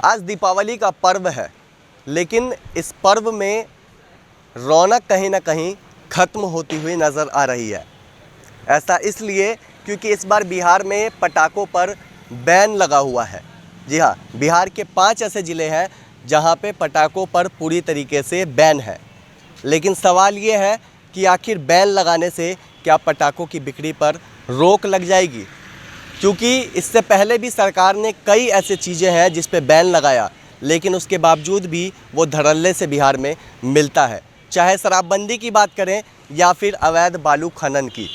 आज दीपावली का पर्व है, लेकिन इस पर्व में रौनक कहीं ना कहीं ख़त्म होती हुई नज़र आ रही है। ऐसा इसलिए क्योंकि इस बार बिहार में पटाखों पर बैन लगा हुआ है। जी हाँ, बिहार के 5 ऐसे ज़िले हैं जहाँ पे पटाखों पर पूरी तरीके से बैन है। लेकिन सवाल ये है कि आखिर बैन लगाने से क्या पटाखों की बिक्री पर रोक लग जाएगी? क्योंकि इससे पहले भी सरकार ने कई ऐसे चीज़ें हैं जिस पे बैन लगाया, लेकिन उसके बावजूद भी वो धड़ल्ले से बिहार में मिलता है। चाहे शराबबंदी की बात करें या फिर अवैध बालू खनन की,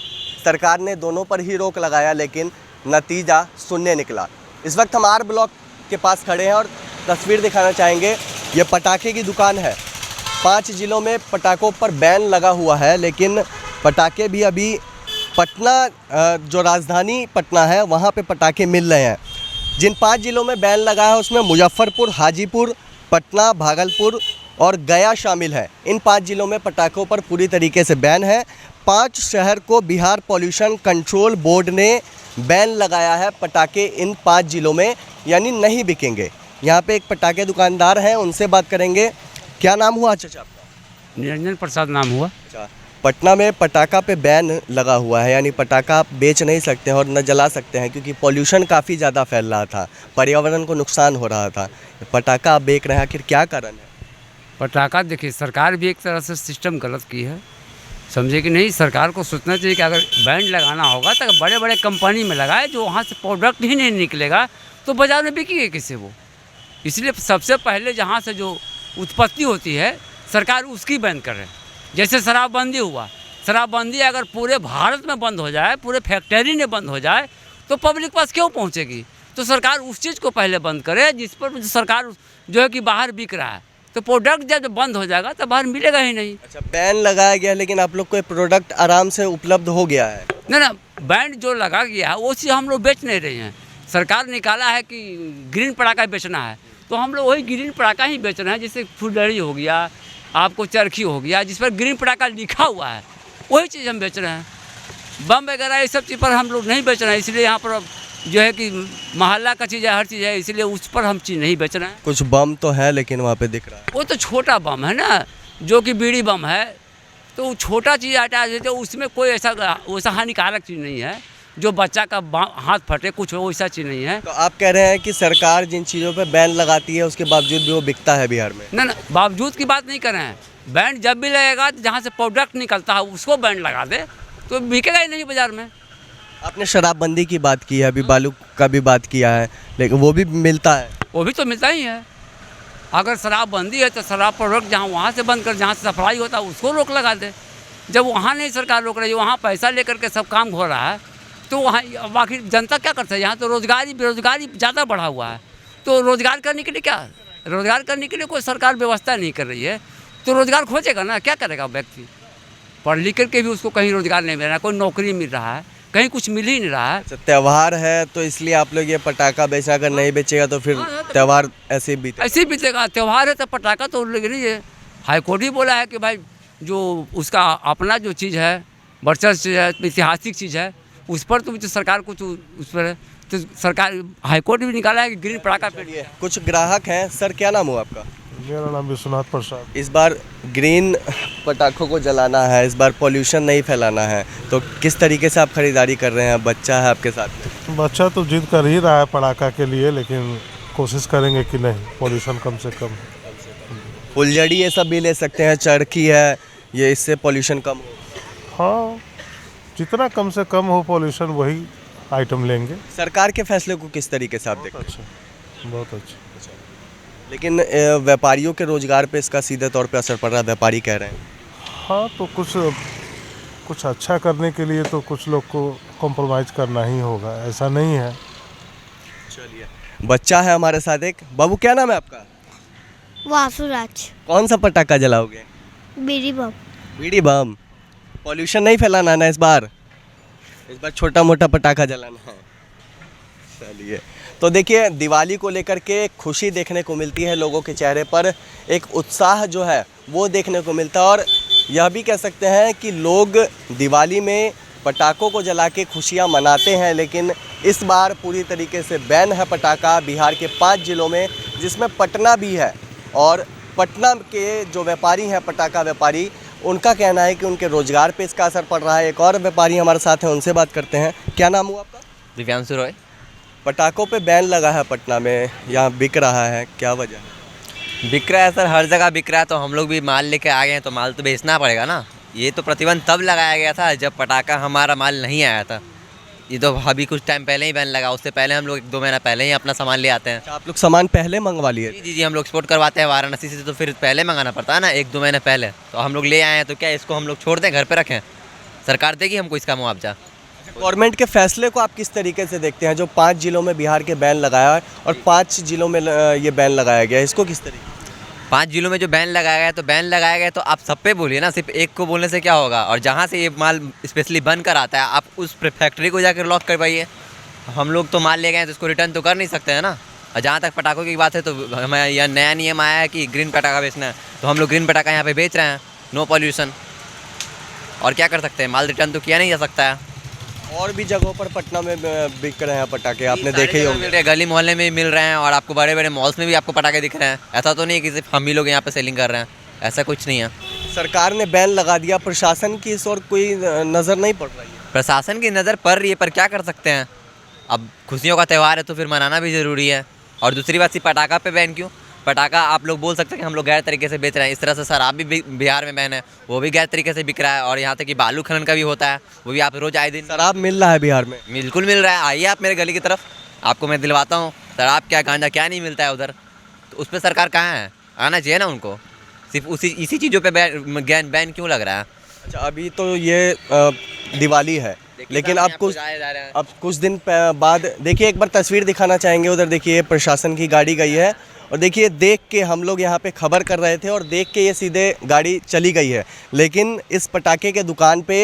सरकार ने दोनों पर ही रोक लगाया, लेकिन नतीजा शून्य निकला। इस वक्त हम आर ब्लॉक के पास खड़े हैं और तस्वीर दिखाना चाहेंगे। ये पटाखे की दुकान है। 5 ज़िलों में पटाखों पर बैन लगा हुआ है, लेकिन पटाखे भी अभी पटना, जो राजधानी पटना है, वहाँ पे पटाखे मिल रहे हैं। जिन 5 ज़िलों में बैन लगा है उसमें मुजफ्फरपुर, हाजीपुर, पटना, भागलपुर और गया शामिल है। इन 5 ज़िलों में पटाखों पर पूरी तरीके से बैन है। 5 शहर को बिहार पॉल्यूशन कंट्रोल बोर्ड ने बैन लगाया है। पटाखे इन 5 ज़िलों में यानी नहीं बिकेंगे। यहाँ पे एक पटाखे दुकानदार हैं, उनसे बात करेंगे। क्या नाम हुआ चाचा आपका? निरंजन प्रसाद नाम हुआ। अच्छा, पटना में पटाखा पे बैन लगा हुआ है, यानी पटाखा आप बेच नहीं सकते हैं और न जला सकते हैं, क्योंकि पॉल्यूशन काफ़ी ज़्यादा फैल रहा था, पर्यावरण को नुकसान हो रहा था। पटाखा आप बेच रहे हैं, आखिर क्या कारण है? पटाखा देखिए, सरकार भी एक तरह से सिस्टम गलत की है, समझे कि नहीं। सरकार को सोचना चाहिए कि अगर बैन लगाना होगा तो बड़े बड़े कंपनी में लगाए, जो वहाँ से प्रोडक्ट ही नहीं निकलेगा तो बाज़ार में बिकेगा किससे वो। इसलिए सबसे पहले जहाँ से जो उत्पत्ति होती है सरकार उसकी बैन करे। जैसे शराबबंदी हुआ, शराबबंदी अगर पूरे भारत में बंद हो जाए, पूरे फैक्ट्री में बंद हो जाए तो पब्लिक पास क्यों पहुंचेगी? तो सरकार उस चीज़ को पहले बंद करे जिस पर सरकार जो है कि बाहर बिक रहा है। तो प्रोडक्ट जब बंद हो जाएगा तो बाहर मिलेगा ही नहीं। अच्छा, बैन लगाया गया, लेकिन आप लोग को प्रोडक्ट आराम से उपलब्ध हो गया है? ना, बैन जो लगा गया है वो चीज़ हम लोग बेच नहीं रहे हैं। सरकार निकाला है कि ग्रीन पटाखा बेचना है, तो हम लोग वही ग्रीन पटाखा ही बेच रहे हैं। जैसे फुलझड़ी हो गया, आपको चरखी हो गया, जिस पर ग्रीन पटाखा लिखा हुआ है, वही चीज़ हम बेच रहे हैं। बम वगैरह ये सब चीज़ पर हम लोग नहीं बेच रहे हैं। इसलिए यहाँ पर जो है कि मोहल्ला का चीज़ है, हर चीज़ है, इसलिए उस पर हम चीज़ नहीं बेच रहे हैं। कुछ बम तो है, लेकिन वहाँ पे दिख रहा है वो तो छोटा बम है ना, जो कि बीड़ी बम है, तो छोटा चीज़ हटा देते, उसमें कोई वैसा हानिकारक चीज़ नहीं है जो बच्चा का हाथ फटे, कुछ वैसा चीज़ नहीं है। तो आप कह रहे हैं कि सरकार जिन चीज़ों पे बैन लगाती है उसके बावजूद भी वो बिकता है बिहार में? ना, बावजूद की बात नहीं कर रहे हैं। बैन जब भी लगेगा तो जहाँ से प्रोडक्ट निकलता है उसको बैन लगा दे तो बिकेगा ही नहीं बाज़ार में। आपने शराबबंदी की बात की है, अभी बालू का भी बात किया है, लेकिन वो भी मिलता है? वो भी तो मिलता ही है। अगर शराबबंदी है तो शराब प्रोडक्ट जहाँ वहाँ से बंद कर, जहाँ से सप्लाई होता है उसको रोक लगा दे। जब वहाँ नहीं सरकार रोक रही है, वहाँ पैसा लेकर के सब काम हो रहा है, तो वहाँ बाकी जनता क्या करता है? यहाँ तो बेरोजगारी ज़्यादा बढ़ा हुआ है। तो रोज़गार करने के लिए रोज़गार करने के लिए कोई सरकार व्यवस्था नहीं कर रही है, तो रोज़गार खोजेगा ना, क्या करेगा व्यक्ति? पढ़ लिख करके भी उसको कहीं रोज़गार नहीं मिल रहा है, कोई नौकरी मिल रहा है, कहीं कुछ मिल ही नहीं रहा है। अच्छा, त्यौहार है तो इसलिए आप लोग ये पटाखा बेचना, अगर नहीं बेचेगा तो फिर त्यौहार ऐसे ही बीतेगा। त्यौहार है तो पटाखा तो लग रही है। हाईकोर्ट ही बोला है कि भाई जो उसका अपना जो चीज़ है, वर्चस्व चीज़ है, ऐतिहासिक चीज़ है, उस पर तुम तो सरकार को तो उस पर तो सरकार, हाईकोर्ट भी निकाला है कि ग्रीन पटाखा पे। कुछ ग्राहक हैं। सर, क्या नाम हुआ आपका? मेरा नाम विश्वनाथ प्रसाद। इस बार ग्रीन पटाखों को जलाना है, इस बार पॉल्यूशन नहीं फैलाना है, तो किस तरीके से आप खरीदारी कर रहे हैं? बच्चा है आपके साथ में? बच्चा तो जिद कर ही रहा है पटाखा के लिए, लेकिन कोशिश करेंगे कि नहीं, पॉल्यूशन कम से कम। फुलझड़ी ये सब भी ले सकते हैं, चरखी है, ये इससे पॉल्यूशन कम हो? हाँ, जितना कम से कम हो पॉल्यूशन वही आइटम लेंगे। सरकार के फैसले को किस तरीके से आप देखते हैं? अच्छा, बहुत अच्छा। लेकिन व्यापारियों के रोजगार पे इसका सीधे तौर पे असर पड़ रहा है, व्यापारी कह रहे हैं। हाँ, तो कुछ अच्छा करने के लिए तो कुछ लोग को कॉम्प्रोमाइज़ करना ही होगा, ऐसा नहीं है। चलिए, बच्चा है हमारे साथ एक। बाबू, क्या नाम है आपका? वासुराज। कौन सा पटाखा जलाओगे? बीड़ी बम। बीड़ी बम। पॉल्यूशन नहीं फैलाना है ना इस बार छोटा मोटा पटाखा जलाना है। चलिए, तो देखिए, दिवाली को लेकर के खुशी देखने को मिलती है लोगों के चेहरे पर, एक उत्साह जो है वो देखने को मिलता है। और यह भी कह सकते हैं कि लोग दिवाली में पटाखों को जला के खुशियाँ मनाते हैं, लेकिन इस बार पूरी तरीके से बैन है पटाखा। बिहार के 5 ज़िलों में जिसमें पटना भी है। और पटना के जो व्यापारी हैं, पटाखा व्यापारी, उनका कहना है कि उनके रोज़गार पे इसका असर पड़ रहा है। एक और व्यापारी हमारे साथ हैं, उनसे बात करते हैं। क्या नाम हुआ आपका? दिव्यांशु रॉय। पटाखों पे बैन लगा है पटना में, यहाँ बिक रहा है, क्या वजह है? बिक रहा है सर, हर जगह बिक रहा है, तो हम लोग भी माल लेके आ गए हैं, तो माल तो बेचना पड़ेगा ना। ये तो प्रतिबंध तब लगाया गया था जब पटाखा हमारा माल नहीं आया था। ये तो अभी कुछ टाइम पहले ही बैन लगा, उससे पहले हम लोग 1-2 महीना पहले ही अपना सामान ले आते हैं। अच्छा, आप लोग सामान पहले मंगवा लिए? जी जी जी, हम लोग एक्सपोर्ट करवाते हैं वाराणसी से, तो फिर पहले मंगाना पड़ता है ना, 1-2 महीने पहले। तो हम लोग ले आए हैं, तो क्या इसको हम लोग छोड़ दें, घर पे रखें? सरकार देगी हमको इसका मुआवजा। गवर्नमेंट के फैसले को आप किस तरीके से देखते हैं, जो 5 जिलों में बिहार के बैन लगाया है और 5 जिलों में ये बैन लगाया गया है, इसको किस तरीके? 5 जिलों में जो बैन लगाया गया है, तो बैन लगाया गया है तो आप सब पे बोलिए ना, सिर्फ एक को बोलने से क्या होगा। और जहाँ से ये माल स्पेशली बन कर आता है, आप उस फैक्ट्री को जाकर लॉक करवाइए। हम लोग तो माल ले गए हैं तो उसको रिटर्न तो कर नहीं सकते हैं ना। और जहाँ तक पटाखों की बात है, तो हमें यह नया नियम आया है कि ग्रीन पटाखा बेचना है, तो हम लोग ग्रीन पटाखा यहाँ पे बेच रहे हैं, नो पॉल्यूशन। और क्या कर सकते हैं, माल रिटर्न तो किया नहीं जा सकता है। और भी जगहों पर पटना में बिक रहे हैं पटाखे, आपने सारी देखे ही जगह होंगे। मिल रहे हैं, गली मोहल्ले में मिल रहे हैं, और आपको बड़े बड़े मॉल्स में भी आपको पटाखे दिख रहे हैं। ऐसा तो नहीं कि सिर्फ हम ही लोग यहाँ पे सेलिंग कर रहे हैं, ऐसा कुछ नहीं है। सरकार ने बैन लगा दिया, प्रशासन की इस ओर कोई नज़र नहीं पड़ रही है? प्रशासन की नज़र पड़ रही है, पर क्या कर सकते हैं। अब खुशियों का त्यौहार है तो फिर मनाना भी ज़रूरी है। और दूसरी बात, सिर्फ पटाखा पे बैन क्यों? पटाखा आप लोग बोल सकते हैं कि हम लोग गैर तरीके से बेच रहे हैं। इस तरह से शराब भी बिहार में बैन है, वो भी गैर तरीके से बिक रहा है। और यहाँ तक कि बालू खनन का भी होता है, वो भी आप रोज़ आए दिन। शराब मिल रहा है बिहार में? बिल्कुल मिल रहा है, आइए आप मेरे गली की तरफ, आपको मैं दिलवाता हूँ। शराब क्या, गांजा क्या नहीं मिलता है उधर। तो उस पर सरकार कहाँ है, आना चाहिए ना उनको। सिर्फ इसी चीज़ों पर बैन क्यों लग रहा है? अच्छा, अभी तो ये दिवाली है, लेकिन अब कुछ दिन बाद देखिए, एक बार तस्वीर दिखाना चाहेंगे। उधर देखिए प्रशासन की गाड़ी गई है, और देखिए देख के हम लोग यहाँ पे खबर कर रहे थे, और देख के ये सीधे गाड़ी चली गई है। लेकिन इस पटाखे के दुकान पे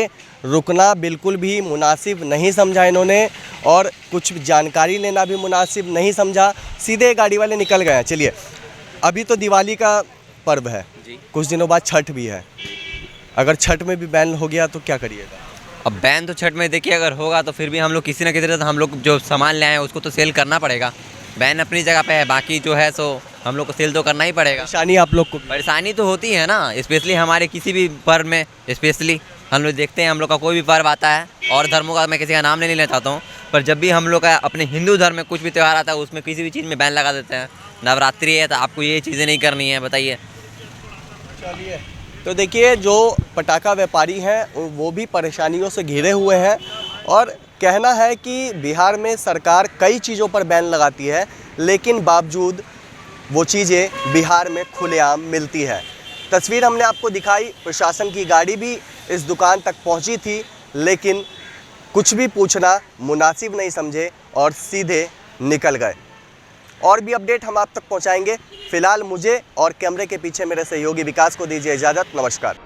रुकना बिल्कुल भी मुनासिब नहीं समझा इन्होंने, और कुछ जानकारी लेना भी मुनासिब नहीं समझा, सीधे गाड़ी वाले निकल गए हैं। चलिए, अभी तो दिवाली का पर्व है, कुछ दिनों बाद छठ भी है। अगर छठ में भी बैन हो गया तो क्या करिएगा? अब बैन तो छठ में देखिए अगर होगा, तो फिर भी हम लोग किसी ना किसी तरह हम लोग जो सामान ले आए हैं उसको तो सेल करना पड़ेगा। बैन अपनी जगह पे है, बाकी जो है सो हम लोग को सेल तो करना ही पड़ेगा। परेशानी आप लोग को? परेशानी तो होती है ना, स्पेशली हमारे किसी भी पर्व में। स्पेशली हम लोग देखते हैं, हम लोग का कोई भी पर्व आता है, और धर्मों का मैं किसी का नाम नहीं लेना चाहता हूँ, पर जब भी हम लोग का अपने हिंदू धर्म में कुछ भी त्यौहार आता है, उसमें किसी भी चीज़ में बैन लगा देते हैं। नवरात्रि है तो आपको ये चीज़ें नहीं करनी है, बताइए। चलिए, तो देखिए जो पटाखा व्यापारी हैं वो भी परेशानियों से घिरे हुए हैं, और कहना है कि बिहार में सरकार कई चीज़ों पर बैन लगाती है, लेकिन बावजूद वो चीज़ें बिहार में खुलेआम मिलती है। तस्वीर हमने आपको दिखाई, प्रशासन की गाड़ी भी इस दुकान तक पहुंची थी, लेकिन कुछ भी पूछना मुनासिब नहीं समझे और सीधे निकल गए। और भी अपडेट हम आप तक पहुंचाएंगे। फिलहाल मुझे और कैमरे के पीछे मेरे सहयोगी विकास को दीजिए इजाज़त। नमस्कार।